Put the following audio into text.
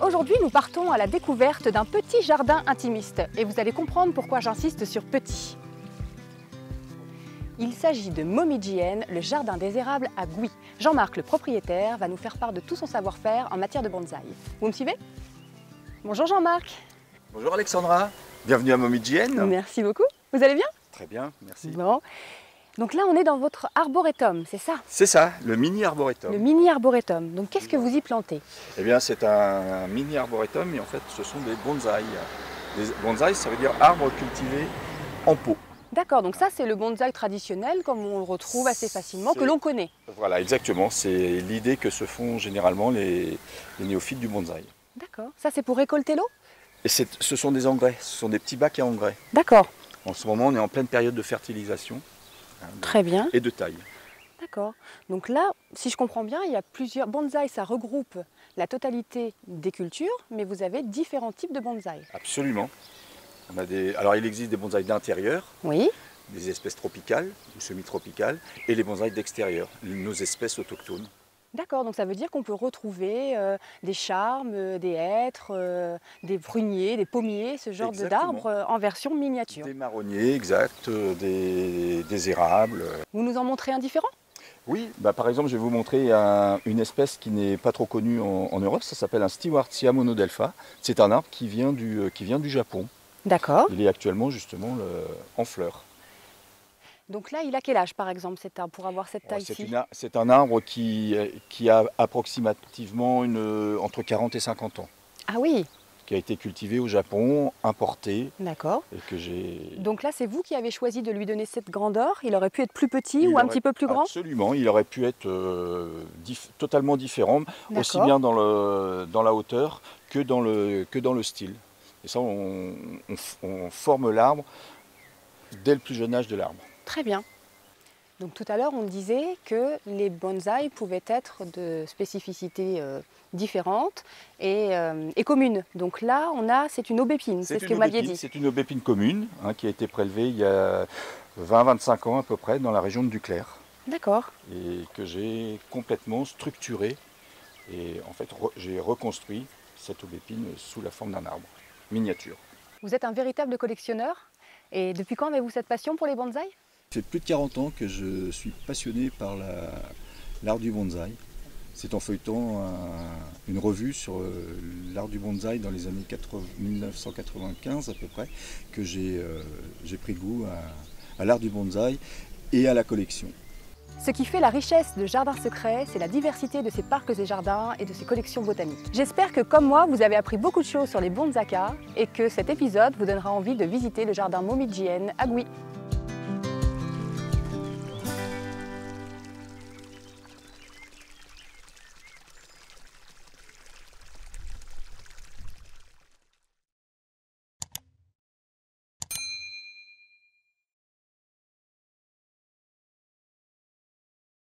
Aujourd'hui, nous partons à la découverte d'un petit jardin intimiste et vous allez comprendre pourquoi j'insiste sur petit. Il s'agit de Momijien, le jardin des érables à Gouy. Jean-Marc, le propriétaire, va nous faire part de tout son savoir-faire en matière de bonsaï. Vous me suivez? Bonjour Jean-Marc. Bonjour Alexandra, bienvenue à Momijien. Merci beaucoup. Vous allez bien? Très bien, merci. Bon. Donc là, on est dans votre arboretum, c'est ça? C'est ça, le mini arboretum. Le mini arboretum. Donc qu'est-ce que vous y plantez? Eh bien, c'est un mini arboretum et en fait, ce sont des bonsaïs. Les bonsaïs, ça veut dire arbres cultivés en pot. D'accord, donc ça c'est le bonsaï traditionnel comme on le retrouve assez facilement, que l'on connaît. Voilà, exactement, c'est l'idée que se font généralement les néophytes du bonsaï. D'accord, ça c'est pour récolter l'eau? Et ce sont des engrais, ce sont des petits bacs à engrais. D'accord. En ce moment, on est en pleine période de fertilisation. Très bien. Et de taille. D'accord. Donc là, si je comprends bien, il y a plusieurs bonsaïs, ça regroupe la totalité des cultures, mais vous avez différents types de bonsaïs. Absolument. Alors il existe des bonsaïs d'intérieur, oui, des espèces tropicales ou semi-tropicales, et les bonsaïs d'extérieur, nos espèces autochtones. D'accord, donc ça veut dire qu'on peut retrouver des charmes, des hêtres, des pruniers, des pommiers, ce genre d'arbres en version miniature. Des marronniers, exact, des érables. Vous nous en montrez un différent? Oui, par exemple je vais vous montrer une espèce qui n'est pas trop connue en Europe, ça s'appelle un Stewartia monodelpha. C'est un arbre qui vient du Japon. D'accord. Il est actuellement justement en fleurs. Donc là, il a quel âge par exemple cet arbre pour avoir cette taille-ci? C'est un arbre qui a approximativement entre 40 et 50 ans. Ah oui. Qui a été cultivé au Japon, importé. D'accord. Et que j'ai... Donc là, c'est vous qui avez choisi de lui donner cette grandeur? Il aurait pu être plus petit ou un petit peu plus grand? Absolument, il aurait pu être totalement différent, aussi bien dans la hauteur que dans le style. Et ça, on forme l'arbre dès le plus jeune âge de l'arbre. Très bien. Donc tout à l'heure, on disait que les bonsaïs pouvaient être de spécificités différentes et communes. Donc là, c'est une aubépine, c'est ce que vous m'aviez dit. C'est une aubépine commune qui a été prélevée il y a 20-25 ans à peu près dans la région de Duclair. D'accord. Et que j'ai complètement structurée. Et en fait, j'ai reconstruit cette aubépine sous la forme d'un arbre miniature. Vous êtes un véritable collectionneur. Et depuis quand avez-vous cette passion pour les bonsaïs? Ça fait plus de 40 ans que je suis passionné par l'art du bonsaï. C'est en feuilletant une revue sur l'art du bonsaï dans les années 1995 à peu près que j'ai pris goût à l'art du bonsaï et à la collection. Ce qui fait la richesse de Jardin Secret, c'est la diversité de ses parcs et jardins et de ses collections botaniques. J'espère que, comme moi, vous avez appris beaucoup de choses sur les bonsakas et que cet épisode vous donnera envie de visiter le jardin Momijien à Gouy.